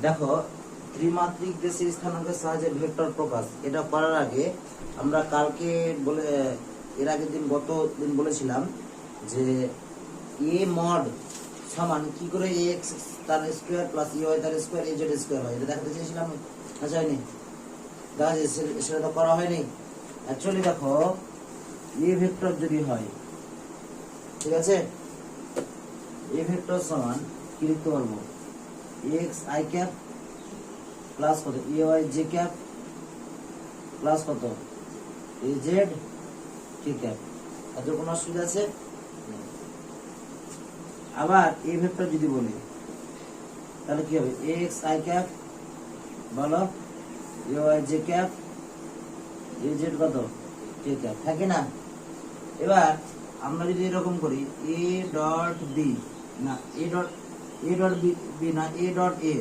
দেখো ত্রিমাত্রিক দেশে স্থানাঙ্কের সাহায্যে ভেক্টর প্রকাশ, এটা করার আগে আমরা কালকে বলে এর আগের দিন গত দিন বলেছিলাম যে এ মড সমান কি করে এ এক্স তার স্কোয়ার প্লাস ই ওয়াই তার স্কোয়ার এ জেড স্কোয়ার হয়, এটা দেখাতে চেয়েছিলাম। আচ্ছা হয়নি, দেখা যাচ্ছে সেটা তো করা হয়নি। অ্যাকচুয়ালি দেখো এ ভেক্টর যদি হয়, ঠিক আছে, এ ভেক্টর সমান কি লিখতে পারবো, এক্স আই ক্যাপ প্লাস কত এ ওয়াই জে ক্যাপ প্লাস কত এ জেড কে ক্যাপ। এত কোনো অসুবিধা আছে? আবার এ ভেক্টর যদি বলি তাহলে কি হবে, এক্স আই ক্যাপ বলো A Y J cap A Z কত কে ক্যাপ, থাকে না? এবার আমরা যদি এরকম করি এ ডট বি না এ ডট বি না এ ডট এ,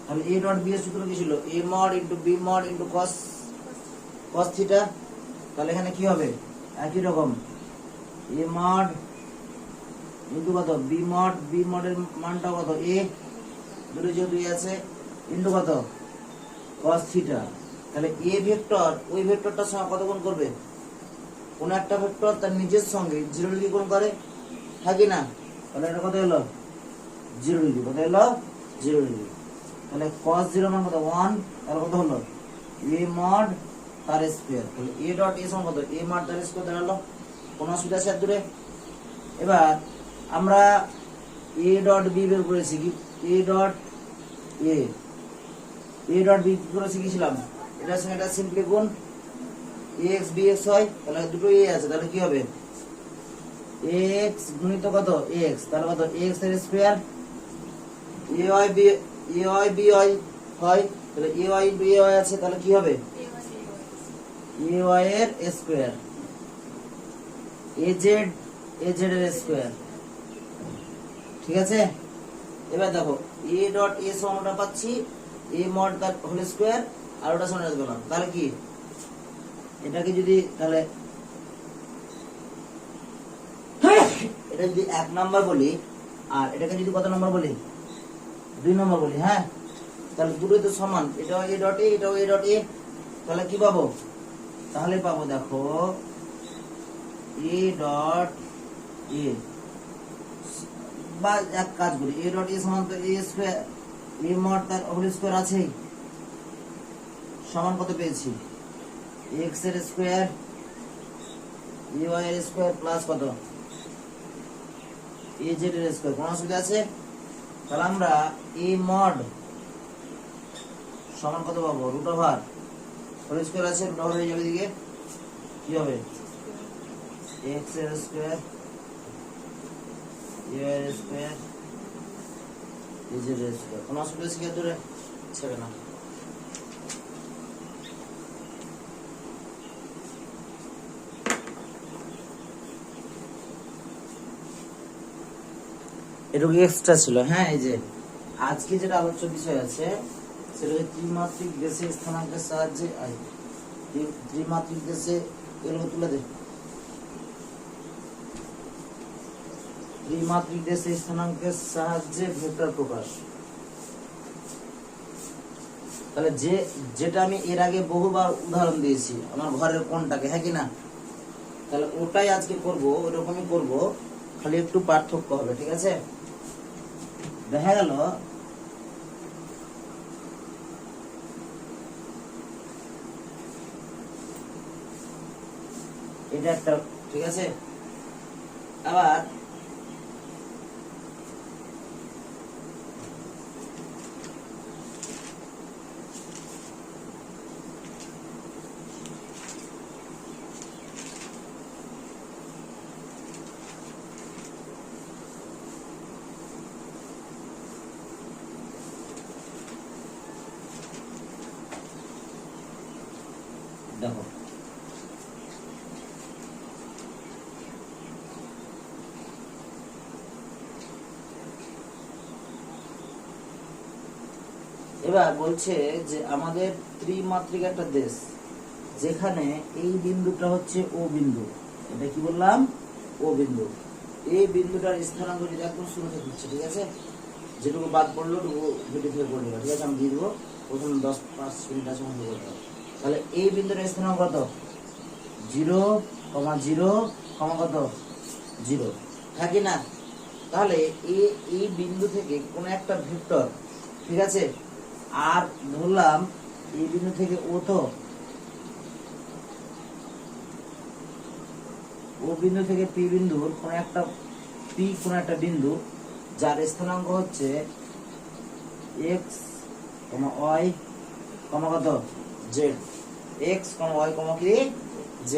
তাহলে এ ডট বি এর সূত্র কি ছিল, A mod into B mod into cos theta. তাহলে এখানে কি হবে, একই রকম এ মড ইনটু কত বি মডের মানটা কত এ, দুটো যেহেতু আছে, ইনটু কত কস থিটা। তাহলে এ ভেক্টর ওই ভেক্টরটার সঙ্গে কত গুণ করবে, কোন একটা ভেক্টর তার নিজের সঙ্গে 0 ডিগ্রি কোণ করে, থাকে না? তাহলে এটা কত হলো 0 ডিগ্রি, কত হলো 0 ডিগ্রি। তাহলে cos 0 মান কত 1, তাহলে কত হলো a mod তার স্কয়ার। তাহলে a ডট a সমান কত a mod তার স্কয়ার দাঁড়ালো। কোন অসুবিধা আছে দূরে? এবার আমরা a ডট b বের করেছি কি, a ডট b করে শিখেছিলাম, এটার সঙ্গে এটা সিম্পলি গুণ ax bx হয়, তাহলে দুটো a আছে, তাহলে কি হবে ax গুণিত কত ax, তাহলে কত ax এর স্কয়ার ay by হয়, তাহলে ay ইনটু ay আছে, তাহলে কি হবে ay এর স্কয়ার az এর স্কয়ার, ঠিক আছে? এবার দেখো a ডট a সমানটা পাচ্ছি a মড তার হোল স্কয়ার আর ওটা সমান আসবে না, তাহলে কি এটাকে যদি তাহলে এটা যদি 1 নাম্বার বলি আর এটাকে যদি কত নাম্বার বলি 2 নাম্বার বলি, হ্যাঁ, তাহলে দুটোই তো সমান, এটাও a ডট a এটাও a ডট a, তাহলে কি পাবো, তাহলে পাবো দেখো a ডট a বা এক কাজ করি a ডট a সমান তো a স্কয়ার a মড তার হোল স্কয়ার আছেই, সমান কত পেয়েছি x এর স্কয়ার ay এর স্কয়ার প্লাস কত az এর স্কয়ার। কোন অসুবিধা আছে? তাহলে আমরা a মড সমান কত পাবো, রুট ওভার হোল স্কয়ার আছে, রুট ওভার হয়ে যাবে দিকে, কি হবে x এর স্কয়ার y এর স্কয়ার az এর স্কয়ার। কোন অসুবিধা আছে কি দূরে? ছেড়ে না। এটুকু এক্সট্রা ছিল, হ্যাঁ। এই যে আজকে যেটা আলোচ্য বিষয় আছে সেটা হচ্ছে ত্রিমাত্রিক দেশে স্থানাঙ্কের সাহায্যে ত্রিমাত্রিক দেশে এগুলো তুলে দে, ত্রিমাত্রিক দেশে স্থানাঙ্কের সাহায্যে ভেক্টর প্রকাশ। তাহলে যেটা আমি এর আগে বহুবার উদাহরণ দিয়েছি আমার ঘরের কোণটাকে, হ্যাঁ কি না, তাহলে ওটাই আজকে করব, ওরকমই করব, খালি একটু পার্থক্য হবে, ঠিক আছে? দেখা গেল এটা একটা, ঠিক আছে? আবার দেখো এবার বলছে যে আমাদের ত্রিমাত্রিক একটা দেশ যেখানে এই বিন্দুটা হচ্ছে ও বিন্দু, এটা কি বললাম ও বিন্দু, এই বিন্দুটার স্থানাঙ্ক যদি একদম শুরুতে দিচ্ছে, ঠিক আছে? যেটুকু বাদ পড়লো ওটুকু ভিডিও থেকে করে নেবো, ঠিক আছে? আমি দিয়ে দেবো প্রথম 10-5 মিনিট আছে মনে করতে হবে। তাহলে এই বিন্দুর স্থানাঙ্ক কত? 0, 0, কত 0, থাকি না? তাহলে এই বিন্দু থেকে কোন একটা ভেক্টর, ঠিক আছে, আর ধরলাম এই বিন্দু থেকে ও বিন্দু থেকে পি বিন্দুর কোন একটা বিন্দু যার স্থানাঙ্ক হচ্ছে x, y, কত z, x, y, কি z।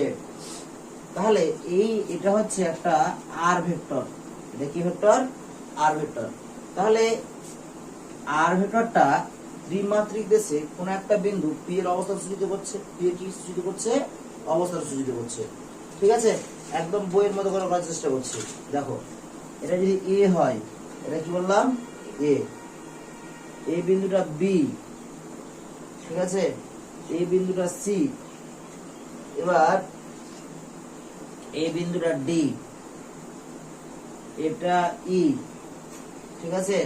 তাহলে এটা হচ্ছে একটা r ভেক্টর। এটা কি ভেক্টর? r vector. তাহলে r ভেক্টরটা ত্রিমাত্রিক দেশে কোন একটা বিন্দু p এর অবস্থান সূচিত করছে। p এর কি সূচিত করছে? অবস্থান সূচিত করছে, ঠিক আছে? একদম বইয়ের মতো করে করার চেষ্টা করছি। দেখো, এটা যদি a হয়, এটা কি বললাম? a। এই বিন্দুটা b, ঠিক আছে? এই বিন্দুটা c, এবার এই বিন্দুটা d, এটা e, ঠিক আছে?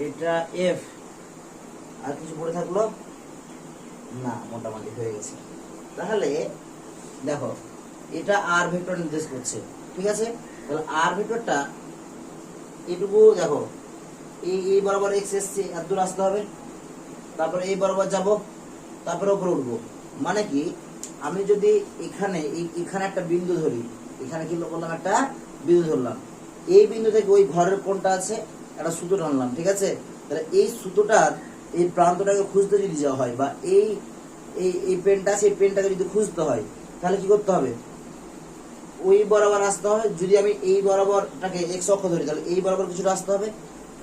এটা f। আর কিছু পড়ে থাকলো না? মোটামুটি হয়ে গেছে। তাহলে দেখো, এটা r ভেক্টর নির্দেশ করছে, ঠিক আছে? তাহলে r ভেক্টরটা এটুকু দেখো, এই বরাবর x এসছে, এত দূর আসতে হবে, তারপরে এই বরাবর যাব, তারপরে উপরে উঠবো। মানে কি, আমি যদি এখানে একটা বিন্দু ধরি, এখানে কি বললাম? একটা বিন্দু ধরলাম। এই বিন্দু থেকে ওই ঘরের কোণটা আছে, একটা সুতো টানলাম, ঠিক আছে? তাহলে এই সুতোটার এই প্রান্তটাকে খুঁজতে যদি যাওয়া হয়, বা এই পেনটা আছে, এই পেনটাকে যদি খুঁজতে হয়, তাহলে কি করতে হবে? ওই বরাবর আসতে হবে। যদি আমি এই বরাবরটাকে এক্স অক্ষ ধরি, তাহলে এই বরাবর কিছুটা আসতে হবে,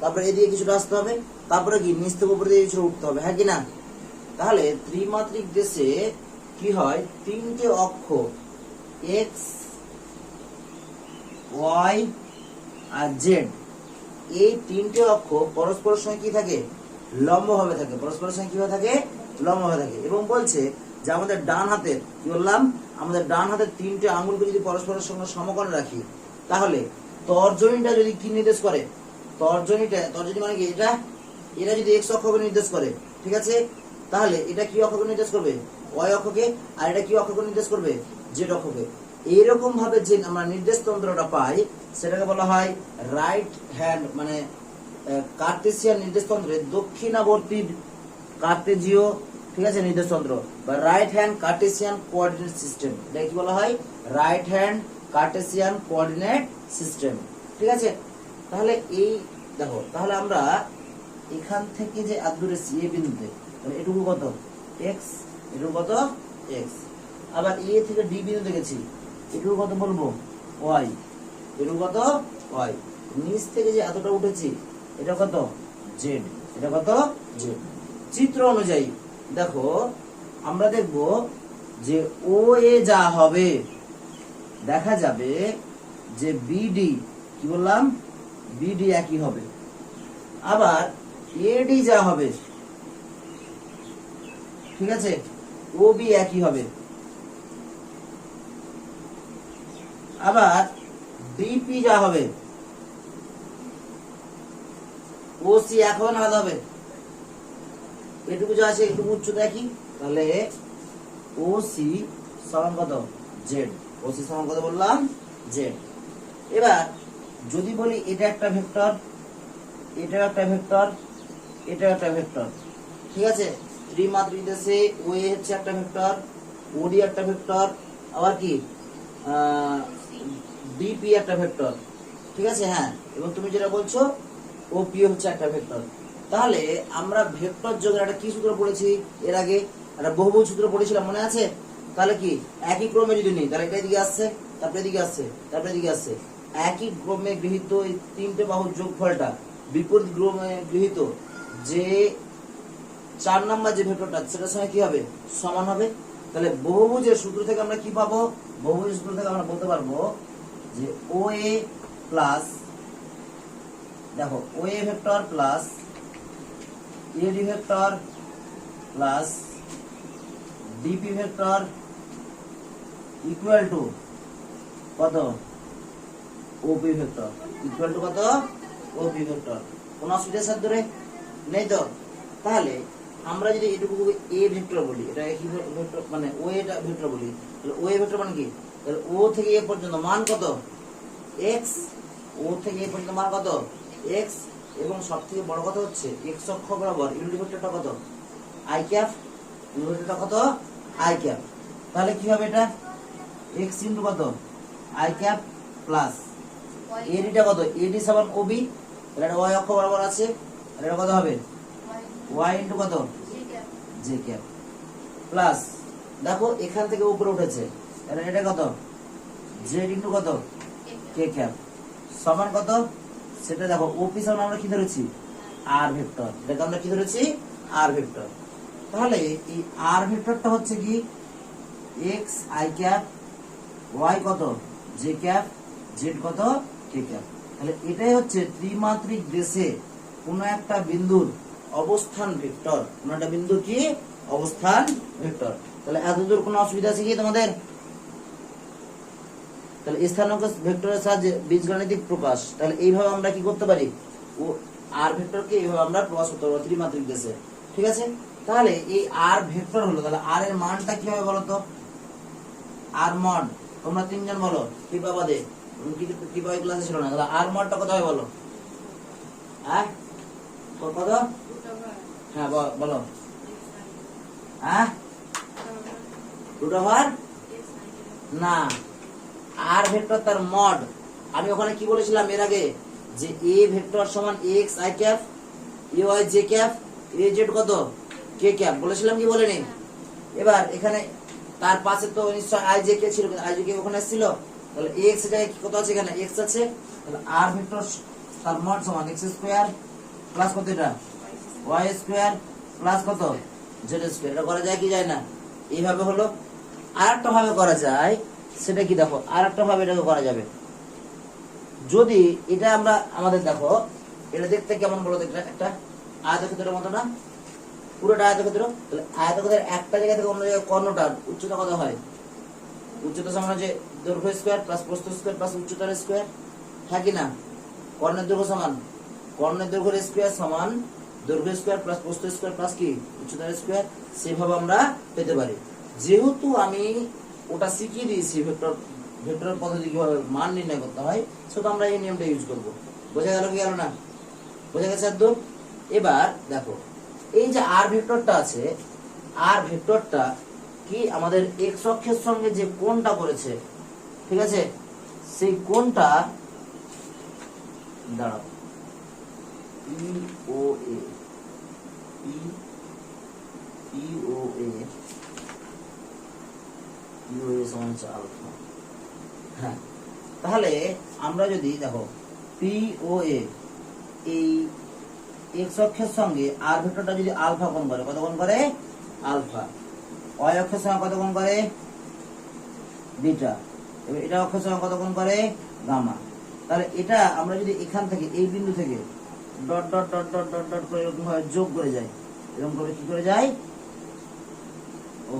তারপরে এদিকে কিছুটা আসতে হবে, তারপরে কি নিচ থেকে উপর দিয়ে কিছুটা উঠতে হবে, হ্যাঁ কি না? তাহলে ত্রিমাত্রিক দেশে কি হয়? তিনটে অক্ষ এক্স, ওয়াই আর জেড, এই তিনটে অক্ষ পরস্পরের সঙ্গে কি থাকে? লম্বভাবে থাকে। পরস্পরের সঙ্গে কিভাবে থাকে? লম্বভাবে থাকে। এবং বলছে যে আমাদের ডান হাতের, কি বললাম? আমাদের ডান হাতের তিনটে আঙুলকে যদি পরস্পরের সঙ্গে সমকোণে রাখি, তাহলে তর্জনীটা যদি কি নির্দেশ করে? তর্জনী মানে কি? এটা যদি এক্স অক্ষকে নির্দেশ করে, ঠিক আছে? তাহলে এটা কি অক্ষকে নির্দেশ করবে? ওয়াই অক্ষকে। আর এটা কি অক্ষকে নির্দেশ করবে? জেড অক্ষকে। এইরকম ভাবে যে আমরা নির্দেশ তন্ত্রটা পাই, সেটাকে বলা হয় রাইট হ্যান্ড, মানে কার্টেসিয়ান নির্দেশ তন্ত্রের দক্ষিণাবর্তী কার্তেজীয়, ঠিক আছে, নির্দেশ তন্ত্র, বা right hand Cartesian coordinate system. এটা কি বলা হয়? Right hand Cartesian coordinate system, ঠিক আছে? তাহলে এই দেখো, তাহলে আমরা এখান থেকে যে আদূরে সি এ বিন্দুতে, তাহলে এটুকু কত? এক্স, এটুকু কত? এক্স। আবার এ থেকে ডি বিন্দুতে গেছি, এটুকু কত বলবো? ওয়াই, এটুকু কত? ওয়াই। নিচ থেকে যে এতটা উঠেছি, এটা কত? জেড, এটা কত? জেড। চিত্র অনুযায়ী দেখো, আমরা দেখব যে ও এ যা হবে, দেখা যাবে যে বিডি, কি বললাম? বিডি একই হবে। আবার এডি যা হবে, ঠিক আছে, ও বি একই হবে। আবার ডিপি যা হবে, ও সি এখন আলাদা হবে। এটুকু যা আছে, এটুকু উচ্চতা একই। তাহলে ও সি সমান কত? জেড। ও সি সমান কত বললাম? জেড। এবার যদি বলি এটা একটা ভেক্টর, এটা একটা ভেক্টর, এটা একটা ভেক্টর, ঠিক আছে? ত্রিমাত্রিক দেশে ও এ হচ্ছে একটা ভেক্টর, ওডি একটা ভেক্টর, আবার কি ডিপি একটা ভেক্টর, ঠিক আছে? হ্যাঁ, এবং তুমি যেটা বলছো ও পি হচ্ছে একটা ভেক্টর। তাহলে আমরা ভেক্টর যোগের একটা কি সূত্র পড়েছি এর আগে? একটা বহুভুজ সূত্র পড়েছিলাম, মনে আছে? তাহলে কি একই ক্রমে যদি নিই, তাহলে এটা এদিকে আসছে, তারপরে এদিকে আসছে, তারপরে এদিকে আসছে। একই ক্রমে গৃহীত এই তিনটে বাহুর যোগফলটা বিপরীত ক্রমে গৃহীত যে 4 নাম্বার যে ভেক্টরটা, সেটার সঙ্গে কি হবে? সমান হবে। তাহলে বহুভুজের সূত্র থেকে আমরা কি পাবো? বহুভুজের সূত্র থেকে আমরা বলতে পারবো যে ও এ প্লাস, দেখো, O A vector plus AD vector plus DP vector equal to কত? ওপি ভেক্টর, ইকুয়াল টু কত? OP vector. কোনো অসুবিধা স্যার ধরে নেই তো? তাহলে আমরা যদি এটুকু এ ভেক্টর বলি, এটা কি ভেক্টর মানে ও এটা ভেক্টর বলি, তাহলে ও এ ভেক্টর মানে কি? তাহলে ও থেকে এ পর্যন্ত মান কত? x। ও থেকে এ পর্যন্ত মান কত? x। এবং সবথেকে বড় কথা হচ্ছে x অক্ষ বরাবর ইউনিট ভেক্টরটা কত? i cap. ইউনিট ভেক্টরটা কত? i cap. তাহলে কি হবে এটা? x ইনটু কত? i ক্যাপ প্লাস এডিটা কত? এডি সমান ob, তাহলে এটা y অক্ষ বরাবর আছে, তাহলে এটা কত হবে? y ইনটু কত? j ক্যাপ প্লাস দেখো এখান থেকে উপরে উঠেছে, তাহলে এটা কত? z ইনটু কত? k ক্যাপ সমান কত? সেটা দেখো ওপি সমান আমরা কি ধরেছি? r vector. এটাকে আমরা কি ধরেছি? r vector. তাহলে এই r ভেক্টরটা হচ্ছে কি x i ক্যাপ, y কত? j ক্যাপ, z কত? k cap. তাহলে এটাই হচ্ছে ত্রিমাত্রিক দেশে কোন একটা বিন্দুর অবস্থান ভেক্টর। কোন একটা বিন্দু কি অবস্থান ভেক্টর। তাহলে এতদূর কোনো অসুবিধা আছে কি তোমাদের? তাহলে স্থানাঙ্ক ভেক্টরের সাহায্যে বীজগাণিতিক প্রকাশ। তাহলে এইভাবে আমরা কি করতে পারি? ও আর ভেক্টরকে এইভাবে আমরা প্রকাশ করতে পারবো ত্রিমাত্রিক দেশে। ঠিক আছে? তাহলে এই আর ভেক্টর হলো, তাহলে আর এর মানটা কি হবে বলো তো? আর মড তোমরা তিনজন বলো, কৃপাবাদে কৃপা ক্লাসে ছিল না, তাহলে আর মডটা কত হবে বলো? হ্যাঁ কত? হ্যাঁ বলো। হ্যাঁ রুট ওভার না, আর ভেক্টর তার মড। আমি ওখানে কি বলেছিলাম এর আগে? যে এ ভেক্টর সমান x i cap, A y j cap, A z কত? k ক্যাপ বলেছিলাম কি বলেনি? এবার এখানে তার পাশে তো নিশ্চয় i j k ছিল, i j k ওখানে ছিল, তাহলে x এর জায়গায় কত আছে? এখানে x আছে, তাহলে r ভেক্টর তার মড সমান x স্কয়ার প্লাস কত? এটা y স্কয়ার প্লাস কত? z square. এটা করা যায় কি যায় না? এইভাবে হলো। আরেকটা ভাবে করা যায়, সেটা কি দেখো? আরেকটা ভাবে এটাকে করা যাবে। যদি এটা আমরা আমাদের দেখো এটা দেখতে কেমন বলো তো? একটা আয়তক্ষেত্রের মতো না? পুরোটা আয়তক্ষেত্র। তাহলে আয়তক্ষেত্রের একটা জায়গা থেকে অন্য জায়গায় কর্ণটার উচ্চতা কত হয়? উচ্চতা সমান হচ্ছে দৈর্ঘ্য স্কয়ার প্লাস প্রস্থ স্কয়ার প্লাস উচ্চতার স্কয়ার, হ্যাঁ কি না? কর্ণের দৈর্ঘ্য সমান কর্ণের দৈর্ঘ্যের স্কয়ার সমান দৈর্ঘ্য স্কয়ার প্লাস প্রস্থ স্কয়ার প্লাস কি উচ্চতার স্কয়ার। সেভাবে আমরা পেতে পারি। যেহেতু আমি ওটা শিখিয়ে দিয়েছি ভেক্টরের পদ্ধতি কিভাবে মান নির্ণয় করতে হয়, সেটা আমরা এই নিয়মটা ইউজ করব। বোঝা গেল কি গেল না? বোঝা গেছে একদম? এবার দেখো এই যে আর ভেক্টরটা আছে, আর ভেক্টরটা কি আমাদের এক্স অক্ষের সঙ্গে যে কোণটা করেছে, ঠিক আছে, সেই কোণটা দাঁড়াও POA সমান হচ্ছে আলফা। হ্যাঁ, তাহলে আমরা যদি দেখো POA এই এক্স অক্ষের সঙ্গে আর ভেক্টরটা যদি আলফা কোণ করে, কত কোণ করে? আলফা। ওয়াই অক্ষের সঙ্গে কত কোণ করে? বিটা। এবার এটা অক্ষের সঙ্গে কত কোণ করে? গামা। তাহলে এটা আমরা যদি এখান থেকে এই বিন্দু থেকে dot dot dot dot dot dot করে এরকম ভাবে যোগ করে যাই, এরকম করে কি করে যাই? ও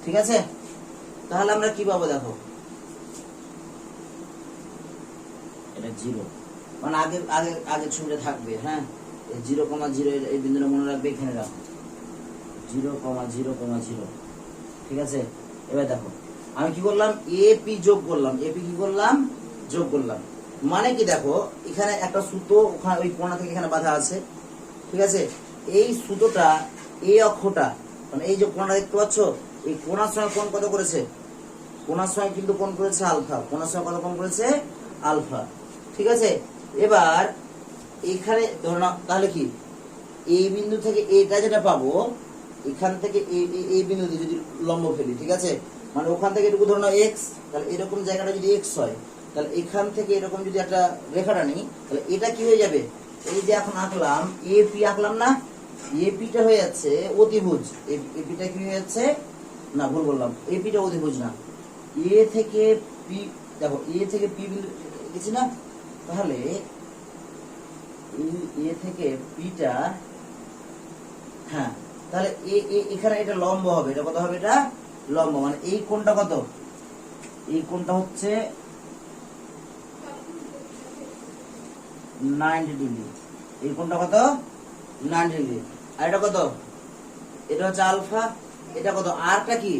ঠিক আছে? তাহলে আমরা কি পাবো দেখো? এটা জিরো, মানে আগে আগে আগে ছবিটা থাকবে। হ্যাঁ, 0,0 এই বিন্দুটা মনে রাখবে, এখানে রাখো 0,0,0। ঠিক আছে? এবার দেখো আমি কি করলাম? এপি যোগ করলাম, এপি কি করলাম? যোগ করলাম। মানে কি দেখো এখানে একটা সুতো ওখানে ওই কোণা থেকে এখানে বাঁধা আছে, ঠিক আছে? এই সুতোটা এই অক্ষটা মানে এই যে কোণা দেখতে পাচ্ছ, এই কোণার সঙ্গে কোণ কত করেছে? কোণার সঙ্গে কিন্তু কোণ করেছে আলফা। কোণার সঙ্গে কত কোণ করেছে? আলফা। ঠিক আছে? এবার এখানে ধরো না, তাহলে কি এই বিন্দু থেকে এটা যেটা পাবো, এখান থেকে এই বিন্দু দিয়ে যদি লম্ব ফেলি, ঠিক আছে, মানে ওখান থেকে এটুকু ধরো না এক্স, তাহলে এরকম জায়গাটা যদি এক্স হয়, তাহলে এখান থেকে এরকম যদি একটা রেখাটা নিই, তাহলে এটা কি হয়ে যাবে? এই যে এখন আঁকলাম এপি আঁকলাম না, এপিটা হয়ে যাচ্ছে অতিভুজ। এপিটা কি হয়ে যাচ্ছে? না ভুল বললাম, এপিটা অতিভুজ না। এ থেকে পি, দেখো এ থেকে পি বিন্দু লিখেছি না, তাহলে এ থেকে পিটা, হ্যাঁ তাহলে এখানে এটা লম্ব হবে, এটা কত হবে, এটা লম্ব, মানে এই কোণটা কত, এই কোণটা হচ্ছে 90 ডিগ্রি, এই কোণটা কত 90 ডিগ্রি। আর এটা কত, এটা হচ্ছে আলফা, এটা কত, আরটা কি,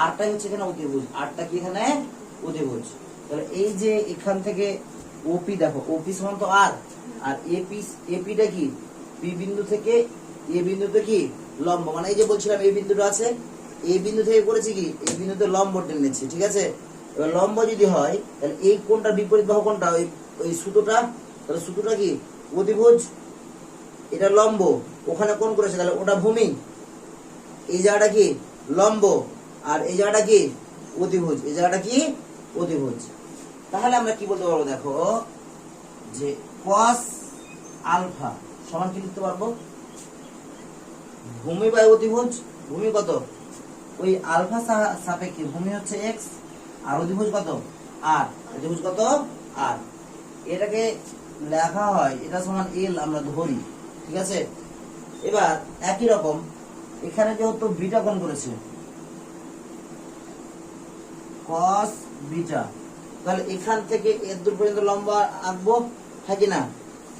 আরটা হচ্ছে এখানে অতিভুজ, আরটা কি এখানে অতিভুজ। তাহলে এই যে এখান থেকে ওপি দেখো, ওপি সমান তো আর, আর এপিটা কি পি বিন্দু থেকে এ বিন্দুতে কি লম্ব, মানে এই যে বলছিলাম এই বিন্দুটা আছে, এই বিন্দু থেকে করেছি কি এই বিন্দুতে লম্ব টেনেছি, ঠিক আছে। এবার লম্ব যদি হয় তাহলে এই কোণটা বিপরীত বাহু কোণটা, ওই সুতোটা, তাহলে সুতোটা কি অতিভুজ, এটা লম্ব, ওখানে কোণ করেছে তাহলে ওটা ভূমি, এই জায়গাটা কি লম্ব, আর এই জায়গাটা কি অতিভুজ, এই জায়গাটা কি অতিভুজ। তাহলে আমরা কি বলতে পারবো, দেখো যে cos আলফা সমান কি লিখতে পারবো, ভূমি বাই অতিভুজ, ভূমি কত ওই আলফা সাপেক্ষে ভূমি হচ্ছে x, আর অতিভুজ কত আর, অতিভুজ কত আর, এটাকে লেখা হয় এটা সমান l আমরা ধরি, ঠিক আছে। এবার একই রকম এখানে যেহেতু বিটা কোণ করেছে cos বিটা, তাহলে এখান থেকে এর দূর পর্যন্ত লম্ব আঁকবো, হ্যাঁ কি না।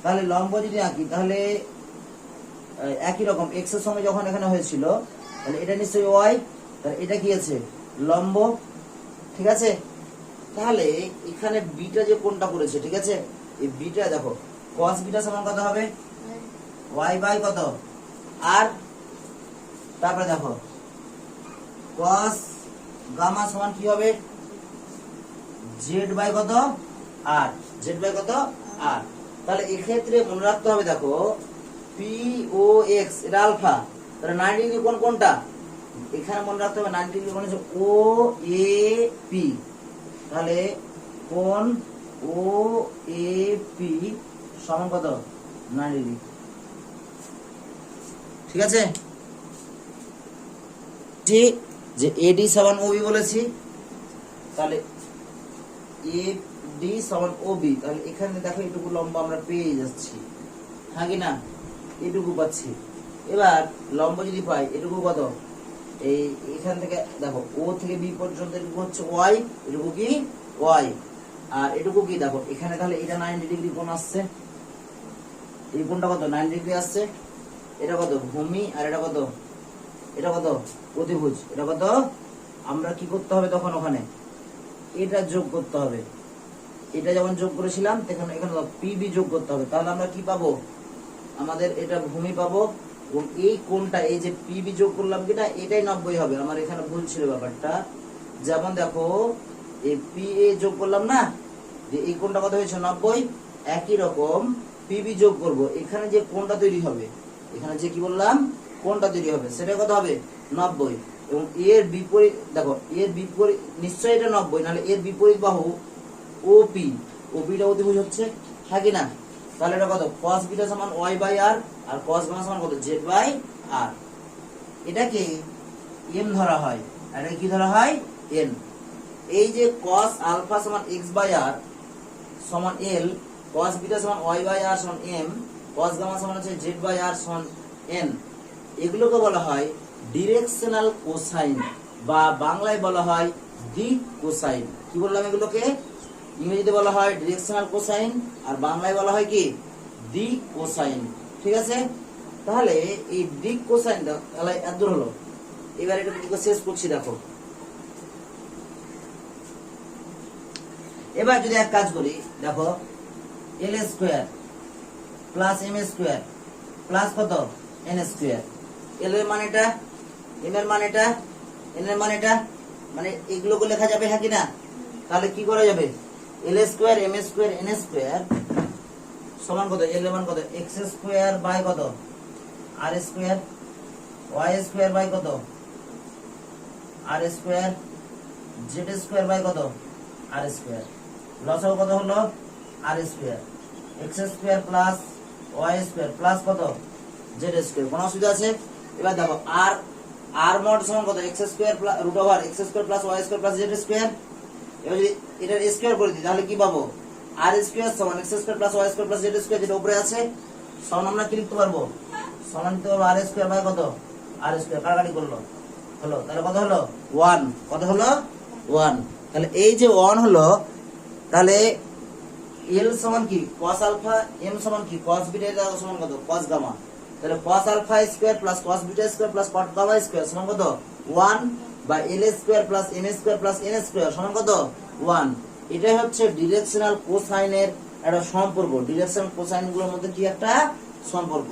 তাহলে লম্ব যদি আঁকি তাহলে একই রকম x এর সময় যখন এখানে হয়েছিল, তাহলে এটা নিশ্চয়ই y, তাহলে এটা কি আছে লম্ব, ঠিক আছে। তাহলে এখানে বিটা যে কোণটা করেছে, ঠিক আছে, এই বিটা দেখো cos বিটা সমান কত হবে y বাই কত আর, তারপরে দেখো cos গামা সমান কি হবে z বাই কত আর, z বাই কত আর। তাহলে এক্ষেত্রে মনে রাখতে হবে, দেখো পি ও এক্স এটা আলফা, তাহলে 90 ডিগ্রি কোণ কোনটা, এখানে মনে রাখতে হবে 90 ডিগ্রি কোণ হচ্ছে ও এ পি, তাহলে কোণ ও এ পি সমান কত 90 ডিগ্রি, ঠিক আছে। ঠিক যে এডি সমান ওবি বলেছি, তাহলে এডি সমান ওবি, তাহলে এখানে দেখো এটুকু লম্ব আমরা পেয়ে যাচ্ছি, হ্যাঁ কি না, এটুকু পাচ্ছি। এবার লম্ব যদি পাই এটুকু কত, এই এখান থেকে দেখো ও থেকে বি পর্যন্ত এটুকু হচ্ছে ওয়াই, এটুকু কি ওয়াই, আর এটুকু কি দেখো এখানে, তাহলে এটা 90 ডিগ্রি কোণ আসছে, এই কোণটা কত 90 ডিগ্রি আসছে, এটা কত ভূমি, আর এটা কত, এটা কত অতিভুজ, এটা কত, আমরা কি করতে হবে তখন ওখানে এটা যোগ করতে হবে, এটা যেমন যোগ করেছিলাম এখানে পিবি যোগ করতে হবে, তাহলে আমরা কি পাবো, আমাদের এটা ভূমি পাবো, এবং এই কোণটা এই যে পিবি যোগ করলাম কিনা এটাই 90 হবে, আমার এখানে ভুল ছিল ব্যাপারটা, যেমন দেখো এই পি এ যোগ করলাম না, যে এই কোণটা কত হয়েছে 90, একই রকম পিবি যোগ করব, এখানে যে কোণটা তৈরি হবে, এখানে যে কি বললাম কোণটা তৈরি হবে সেটা কত হবে 90, এবং এর বিপরীত দেখো এর বিপরীত নিশ্চয়ই এটা 90, নাহলে এর বিপরীত বাহু ওপি, ওপিটা অতিভুজ হচ্ছে, হ্যাঁ কি না। তাহলে এটা কত cos বিটা সমান y বাই r, আর cos গামা সমান কত z বাই r, এটাকে m ধরা হয়, আর এটা কি ধরা হয় n। এই যে cos আলফা সমান x বাই r সমান l, cos বিটা সমান y বাই r সমান m, cos গামা সমান হচ্ছে z বাই r সমান n, এগুলোকে বলা হয় ডিরেকশনাল কোসাইন, বা বাংলায় বলা হয় দিক কোসাইন। কি বললাম এগুলোকে, ইংরেজিতে বলা হয় ডিরেকশনাল কোসাইন, আর বাংলায় বলা হয় কি দিক কোসাইন, ঠিক আছে। তাহলে এই দিক কোসাইনটা তাহলে এত দূর হলো, এবার এটা শেষ করছি দেখো। এবার যদি এক কাজ করি, দেখো L square plus M square plus কত এন স্কোয়ার, এল এর মানেটা, এম এর মানেটা, এন এর মানেটা, মানে এগুলোকে লেখা যাবে, হ্যাঁ কি না। তাহলে কি করা যাবে, L square M square N square সমান কত, এল এর মান কত এক্স স্কোয়ার বাই কত R square, Y square by কত R square, Z square by কত আর স্কোয়ার, লসাগু কত হলো R square, X square plus Y square plus কত জেড স্কোয়ার, কোনো অসুবিধা আছে। এবার দেখো আর আর মড সমান কত X square plus root over X square plus Y square plus Z square, এবার যদি এটা স্কোয়ার করে দিই তাহলে কি পাবো, আর স্কোয়ার সমান X square plus Y square plus Z square, যেটা উপরে আছে সমান আমরা কি লিখতে পারবো, সমান লিখতে পারবো আর স্কোয়ার বাই কত আর স্কয়ার কাটাকাটি করলো হলো, তাহলে কত হলো 1, কত হলো 1। তাহলে এই যে 1 হলো, তাহলে L সমান কি cos আলফা, M সমান কি cos বিটা, এটা সমান কত cos গামা। তাহলে cos alpha square plus cos beta square plus cos gamma square সমান কত 1, বা L square plus M square plus N square সমান কত 1। এটাই হচ্ছে ডিরেকশনাল কোসাইনের একটা সম্পর্ক। ডিরেকশনাল কোসাইন গুলোর মধ্যে কি একটা সম্পর্ক,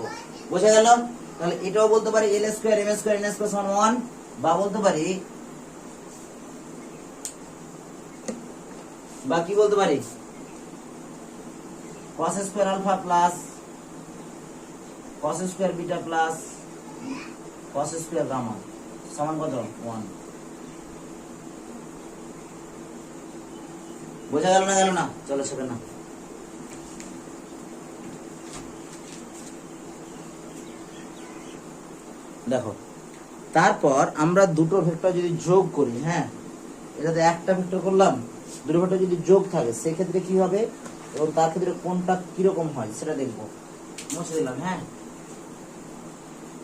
বোঝা গেল? তাহলে এটাও বলতে পারি L square M square N square সমান 1, বা বলতে পারি, বা কি বলতে পারি cos square alpha plus cos square beta plus cos square gamma সমান কত 1। বোঝা গেল না? গেল না? চলো সেটা না, দেখো তারপর আমরা দুটো ভেক্টর যদি যোগ করি, হ্যাঁ এটাতে একটা ভেক্টর করলাম, দুটো ভেক্টর যদি যোগ থাকে সেক্ষেত্রে কি হবে এবং তার ক্ষেত্রে কোনটা কিরকম হয় সেটা দেখবো। মুছে দিলাম, হ্যাঁ।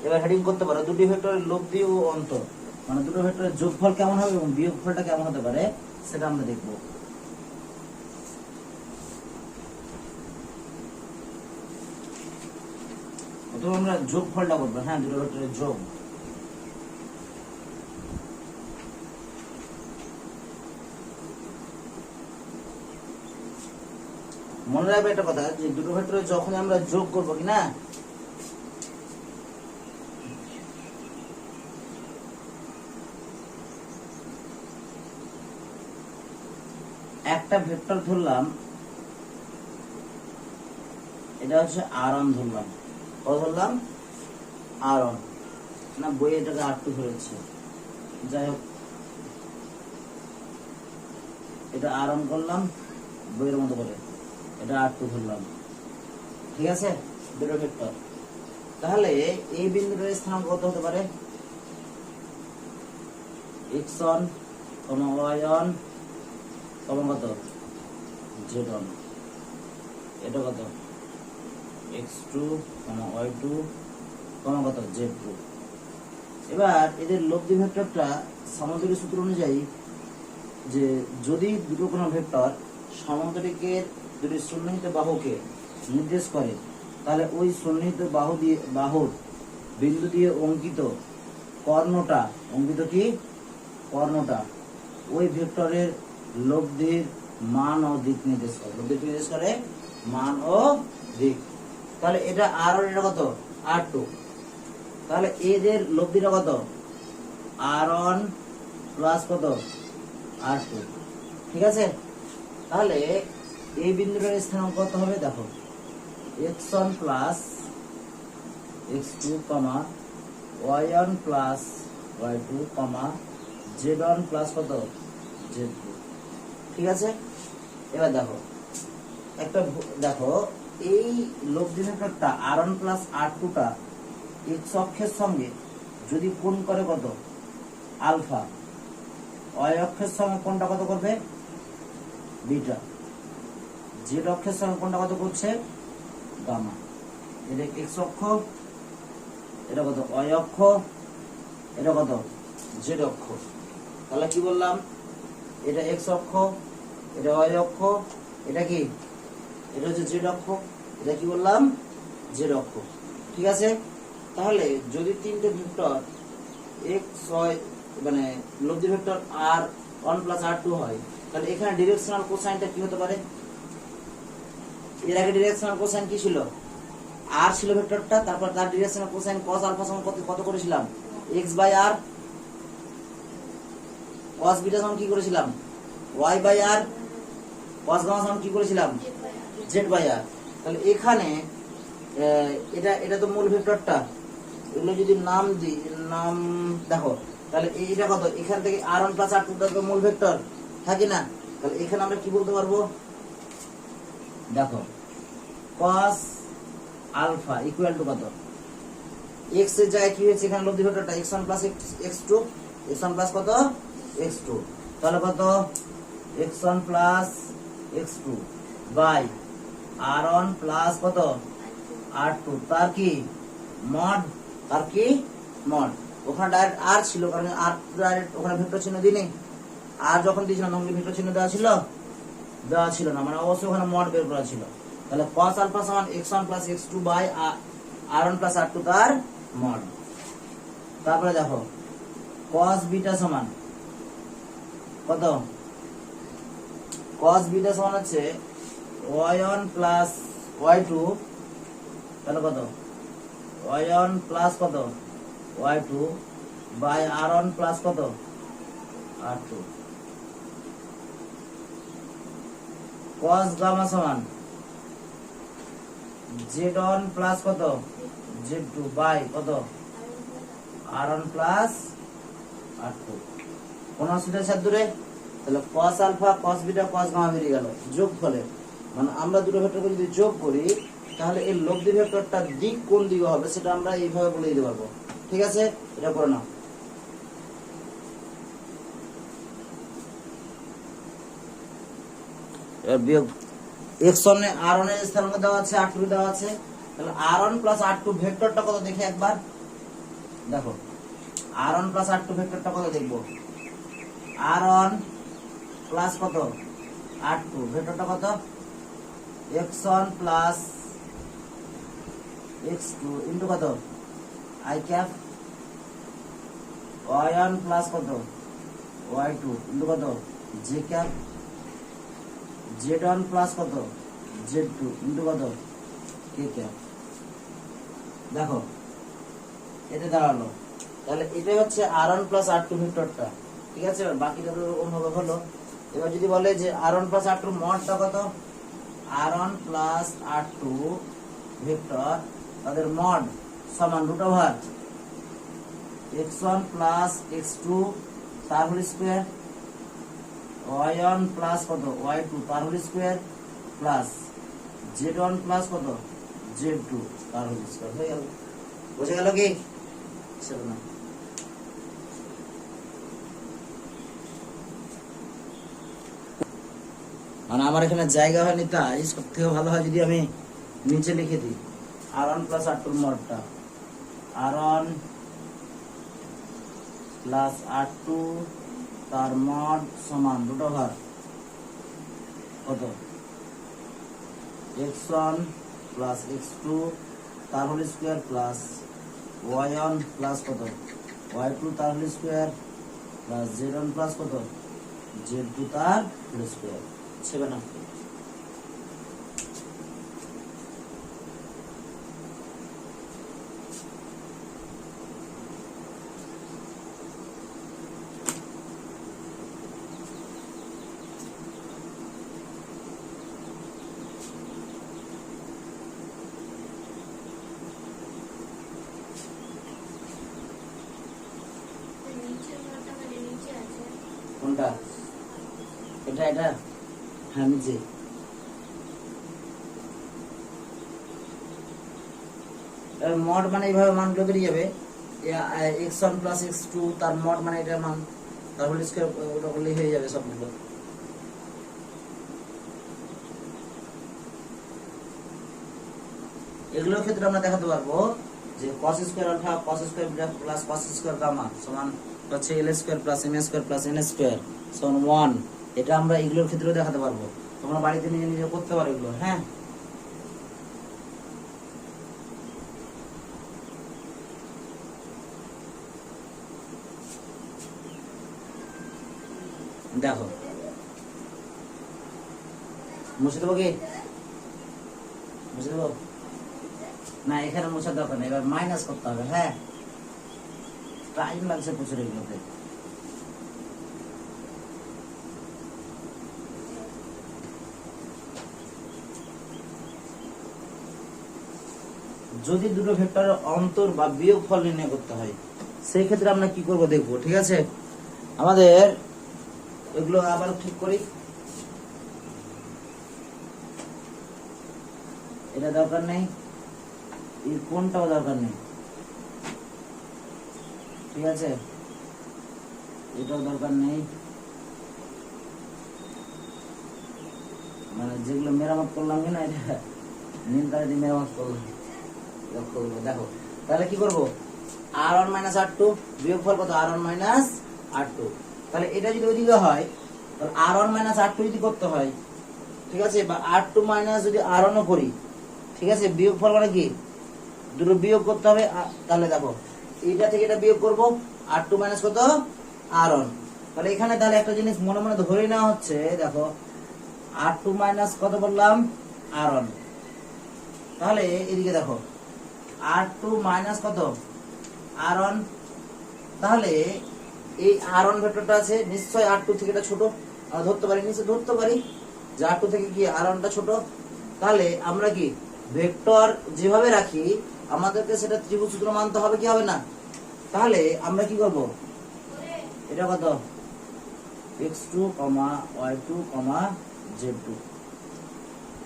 এবার হেডিং করতে পারো দুটি ভেক্টরের লব্ধি ও অন্তর, মানে দুটো ভেক্টরের যোগফল কেমন হবে এবং বিয়োগফলটা কেমন হতে পারে সেটা আমরা দেখবো। অথবা আমরা যোগফলটা করবো, হ্যাঁ দুটো ভেক্টরের যোগ। মনে রাখবে একটা কথা, যে দুটো ভেক্টরের যখন আমরা যোগ করবো কিনা, একটা ভেক্টর ধরলাম, এটা হচ্ছে r1 ধরলাম, কত ধরলাম r1, না বই এটাকে r2 ধরেছে, যাই হোক এটা r1 করলাম বইয়ের মতো করে, এটা r2 ধরলাম, ঠিক আছে দুটো ভেক্টর। তাহলে এই বিন্দুটার স্থানাঙ্ক কত হতে পারে, x1, y1, কত z1, এটা কত x2, y2, কত z2। এবার এদের লব্ধি ভেক্টরটা সমান্তরিক সূত্র অনুযায়ী, যে যদি দুটো কোনো ভেক্টর সমান্তরিকের দুটি সন্নিহিত বাহুকে নির্দেশ করে, তাহলে ওই সন্নিহিত বাহুর বিন্দু দিয়ে অঙ্কিত কর্ণটা, অঙ্কিত কি কর্ণটা ওই ভেক্টরের লব্ধির মান ও দিক নির্দেশ করে, লব্ধির নির্দেশ করে মান ও দিক। তাহলে এটা r1, এটা কত r2, তাহলে এদের লব্ধিটা কত r1 প্লাস কত r2, ঠিক আছে। তাহলে এই বিন্দুটার স্থানাঙ্ক কত হবে দেখো, x1 plus x2, y1 plus y2, z1 plus কত z2, ঠিক আছে। এবার দেখো একটা, দেখো এই লব্ধি ভেক্টরটা r1 প্লাস r2 টা x অক্ষের সঙ্গে যদি কোণ করে কত আলফা, y অক্ষের সঙ্গে কোণটা কত করবে বিটা, z অক্ষের সঙ্গে কোণটা কত করছে গামা। এটা x অক্ষ, এটা কত y অক্ষ, এটা কত z অক্ষ। তাহলে কি বললাম, এটা x অক্ষ, এটা y অক্ষ, এটা কি, এটা হচ্ছে z অক্ষ, এটা কি বললাম z অক্ষ, ঠিক আছে। তাহলে যদি তিনটে ভেক্টর x y, মানে লব্ধি ভেক্টর r1 প্লাস r2 হয়, তাহলে এখানে ডিরেকশনাল কোসাইনটা কি হতে পারে, এর আগে ডিরেকশনাল কোসাইন কি ছিল r ছিল ভেক্টরটা, তারপর তার ডিরেকশনাল কোসাইন cos আলফা সমান কত করেছিলাম x by r, cos beta সমান কি করেছিলাম y by r, cos gamma সমান কি করেছিলাম z বাই r। তাহলে এখানে এটা তো মূল ভেক্টরটা, এগুলো যদি নাম দিই, নাম দেখো, তাহলে এইটা কত, এখান থেকে r1 প্লাস r2 তো মূল ভেক্টর থাকে না, তাহলে এখানে আমরা কি বলতে পারবো দেখো, cos আলফা ইকুয়াল টু কত, x এর জায়গায় কি হয়েছে এখানে লব্ধি ভেক্টরটা x1 plus x2, x1 plus কত x2, তাহলে কত x1 plus x2 by r1 plus কত r2, তার কি মড, তার কি মড। ওখানে ডাইরেক্ট আর ছিল, কারণ আর ডাইরেক্ট ওখানে ভেক্টর চিহ্ন দিইনি। আর যখন দিয়েছিলাম তখন ভেক্টর চিহ্ন দেওয়া ছিল না, মানে অবশ্যই ওখানে মড বের করা ছিল। তাহলে cos আলফা সমান x1 plus x2 by r1 plus r2 তার মড। তারপরে দেখো cos বিটা সমান কত? cos বিটা সমান হচ্ছে y1 প্লাস y2, তাহলে কত? y1 প্লাস কত? y2 বাই r1 প্লাস কত? r2। cos গামা সমান z1 প্লাস কত? z2 বাই কত? r1 plus r2। কোন অসুবিধা আছে দূরে? তাহলে cos alpha cos beta cos gamma বেরিয়ে গেল যোগ ফলে, মানে আমরা দুটো ভেক্টরকে যদি যোগ করি তাহলে এই লব্ধি ভেক্টরটার দিক কোন দিকে হবে সেটা আমরা এইভাবে বলে দিতে পারবো। ঠিক আছে, এটা করে নাও। বিয়োগ x1 এ r1 এর স্থানাঙ্ক দেওয়া আছে, r2 দেওয়া আছে, তাহলে r1 প্লাস r2 ভেক্টরটা কত দেখি একবার। দেখো r1 প্লাস r2 ভেক্টরটা কত দেখবো। r1 প্লাস কত? r2 ভেক্টরটা কত? x1 প্লাস x2 ইনটু কত? i ক্যাপ y1 প্লাস কত? y2 ইনটু কত? j ক্যাপ z1 প্লাস কত? z2 ইনটু কত? k cap. দেখো এটা দাঁড়ালো, তাহলে এটাই হচ্ছে r1 প্লাস r2 ভেক্টরটা। ঠিক আছে, এবার বাকিটা ওরকম ভাবে হলো। এবার যদি বলে যে r1 প্লাস r2 মডটা কত? r1 প্লাস r2 ভেক্টর তাদের মড সমান root over x1 plus x2 তার হোল স্কয়ার, y1 প্লাস কত? y2 তার whole square plus z1 plus কত? z2 তার হোল স্কয়ার। হয়ে গেল, বুঝে গেল কি? চলো না, মানে আমার এখানে জায়গা হয়নি, তাই সব থেকে ভালো হয় যদি আমি নিচে লিখে দিই r1 plus r2 মডটা। r1 plus r2 তার মড সমান রুট ওভার কত? x1 প্লাস x2 তার whole square plus y1 plus কত? y2 তার whole square plus z1 plus কত? z2 তার হোল স্কয়ার। ছেবে না, কোনটা? এটা এটা হ্যাঁ নিচে। মড মানে এইভাবে মানগুলো বেরিয়ে যাবে, x1 প্লাস x2 তার মড মানে এটা মান, তার হোল স্কয়ার ওটা করলেই হয়ে যাবে সবগুলো। এগুলোর ক্ষেত্রে আমরা দেখাতে পারবো যে cos square alpha cos square beta plus cos square gamma সমান হচ্ছে l square plus m square plus n square সমান 1। এটা আমরা এগুলোর ক্ষেত্রেও দেখাতে পারবো, তোমরা বাড়িতে নিজে নিজে করতে পারো এগুলো। হ্যাঁ, দেখো মুছে দেবো কি? মুছে দেবো না, এখানে মোছার দরকার নেই, এবার মাইনাস করতে হবে। হ্যাঁ, টাইম লাগছে প্রচুর এগুলোতে। যদি দুটো ভেক্টরের অন্তর বা বিয়োগফল নির্ণয় করতে হয় সেই ক্ষেত্রে আমরা কি করব দেখবো। ঠিক আছে, আমাদের এগুলো আবার ঠিক করি। এটা দরকার নেই, এর কোনটাও দরকার নেই। ঠিক আছে, এটাও দরকার নেই, মানে যেগুলো মেরামত করলাম কিনা এটা নীল কালি দিয়ে মেরামত করলাম। দেখো তাহলে কি করবো, r1 মাইনাস r2 বিয়োগফল কত r1 মাইনাস r2। তাহলে এটা যদি ওইদিকে হয় তাহলে r1 মাইনাস r2 যদি করতে হয়, ঠিক আছে, বা r2 মাইনাস যদি r1 ও করি, ঠিক আছে, বিয়োগফল মানে কি দুটো বিয়োগ করতে হবে। তাহলে দেখো এটা থেকে এটা বিয়োগ করব, r2 মাইনাস কত r1। তাহলে এখানে তাহলে একটা জিনিস মনে মনে ধরে নেওয়া হচ্ছে, দেখো r2 মাইনাস কত বললাম r1। তাহলে এদিকে দেখো r2 মাইনাস কত r1। তাহলে এই r1 ভেক্টরটা আছে, নিশ্চয় r2 থেকে এটা ছোট, আমরা ধরতে পারি, নিশ্চয় ধরতে পারি যে r2 থেকে কি r1 টা ছোট। তাহলে আমরা কি ভেক্টর যেভাবে রাখি আমাদেরকে সেটা ত্রিভুজ সূত্র মানতে হবে কি হবে না? তাহলে আমরা কি করব, এটা কত x2, y2, z2।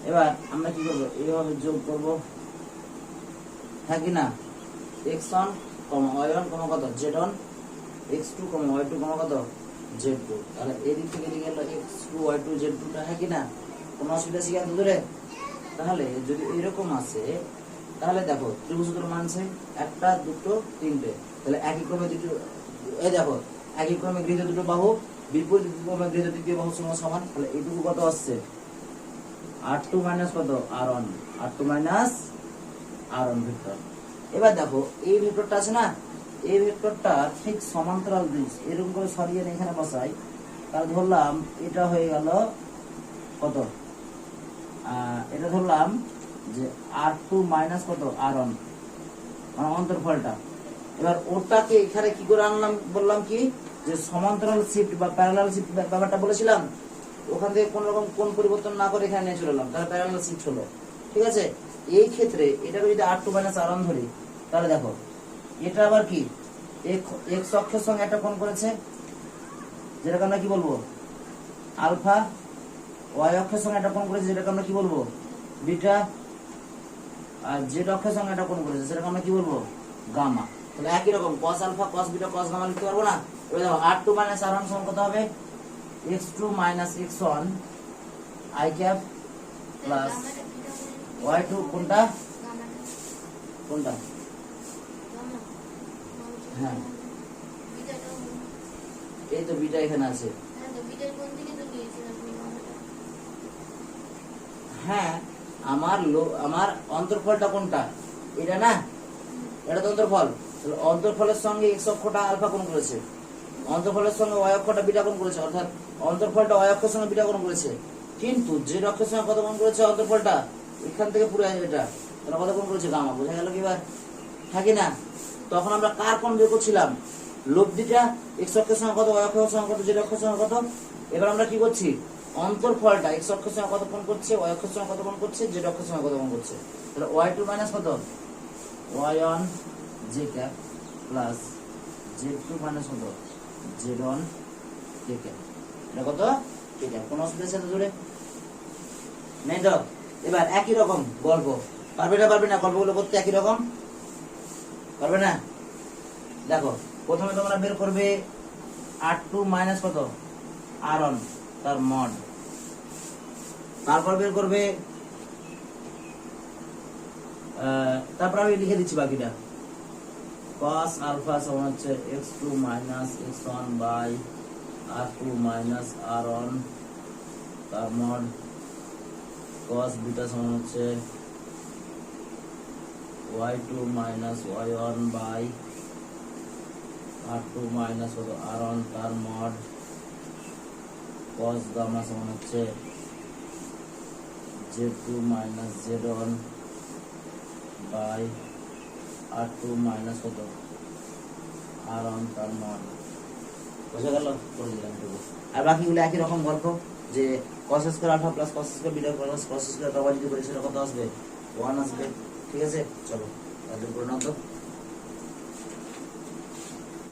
এবার আমরা কি করব, এইভাবে যোগ করব, হ্যাঁ কি না, x1, y1, কত z1, x2, y2, কত z2। তাহলে এদিক থেকে এদিকে গেল x2, y2, z2 টা, হ্যাঁ কি না, কোনো অসুবিধা আছে কি দূরে? তাহলে যদি এরকম আছে তাহলে দেখো ত্রিভুজ সূত্র মানছে 1, 2, 3টে। তাহলে একই ক্রমে দুটো, এই দেখো একই ক্রমে গৃহীত দুটো বাহু বিপরীত ক্রমে গৃহীত তৃতীয় বাহু সমান। তাহলে এইটুকু কত আসছে r2 মাইনাস কত r1, r2 minus r1 vector. এবার দেখো এই ভেক্টরটা আছে না, এই ভেক্টরটা ঠিক সমান্তরাল দিক এরকম করে সরিয়ে এখানে বসাই। তাহলে ধরলাম এটা হয়ে গেল কত, এটা ধরলাম যে r2 মাইনাস কত r1, মানে অন্তর্ফলটা। এবার ওটাকে এখানে কি করে আনলাম, বললাম কি যে সমান্তরাল শিফট বা প্যারালাল শিফট ব্যাপারটা বলেছিলাম, ওখান থেকে কোন রকম কোন পরিবর্তন না করে এখানে নিয়ে চলে এলাম, তাহলে প্যারালাল শিফট হলো। ঠিক আছে, এই ক্ষেত্রে এটাকে যদি r2 মাইনাস r1 ধরি, তাহলে দেখো এটা আবার কি x অক্ষের সঙ্গে একটা কোণ করেছে, যেটাকে আমরা কি বলবো আলফা, y অক্ষের সঙ্গে একটা কোণ করেছে যেটাকে আমরা কি বলবো বিটা, আর z অক্ষের সঙ্গে একটা কোণ করেছে সেটাকে আমরা কি বলবো গামা। তাহলে একই রকম cos alpha, cos beta, cos gamma লিখতে পারবো না? এবার দেখো r2 মাইনাস r1 সমান কত হবে, x2 minus x1 i cap plus y2, কোনটা কোনটা, হ্যাঁ এই তো বিটা এখানে আছে। হ্যাঁ আমার অন্তর্ফলটা কোনটা, এটা না, এটা তো অন্তর্ফল। অন্তর্ফলের সঙ্গে x অক্ষটা আলফা কোণ করেছে, অন্তর্ফলের সঙ্গে y অক্ষটা বিটা কোণ করেছে, অর্থাৎ অন্তর্ফলটা y অক্ষের সঙ্গে বিটা কোণ করেছে। কিন্তু z অক্ষের সঙ্গে কত কোণ করেছে অন্তর্ফলটা, এখান থেকে পুরো এটা তাহলে কত কোণ করেছে গামা। বোঝা গেল কি? এবার থাকি না, তখন আমরা কার কোণ বের করছিলাম, লব্ধিটা x অক্ষের সঙ্গে কত, y অক্ষের সঙ্গে কত, z অক্ষের সঙ্গে কত। এবার আমরা কি করছি, অন্তর্ফলটা x অক্ষের সঙ্গে কত কোণ করছে, y অক্ষের সঙ্গে কত কোণ করছে, z অক্ষের সঙ্গে কত কোণ করছে। তাহলে y2 মাইনাস কত y1 j cap plus z2 minus কত z1 k ক্যাপ। এটা কত k ক্যাপ, কোন অসুবিধা আছে ধরে নেই তো? এবার একই রকম গল্প, পারবে না গল্পগুলো করতে, একই রকম পারবে না? দেখো প্রথমে তোমরা বের করবে r2 মাইনাস কত r1 তার মড, তারপর বের করবে, তারপর আমি লিখে দিচ্ছি বাকিটা, cos আলফা সমান হচ্ছে x2 minus x1 by r2 minus r1 তার মড, cos বিটা সমান হচ্ছে y2 minus y1 by r2 minus r1 তার মড, cos গামা সমান হচ্ছে z2 minus z1 by r2 minus r1 তার মড। বোঝা গেল? করে দিলাম। আর বাকিগুলো একই রকম গল্প, যে cos square alpha plus cos square beta plus cos square gamma যদি করি সেটা কত আসবে 1 আসবে। ঠিক আছে, চলো তাহলে করে নাও তো।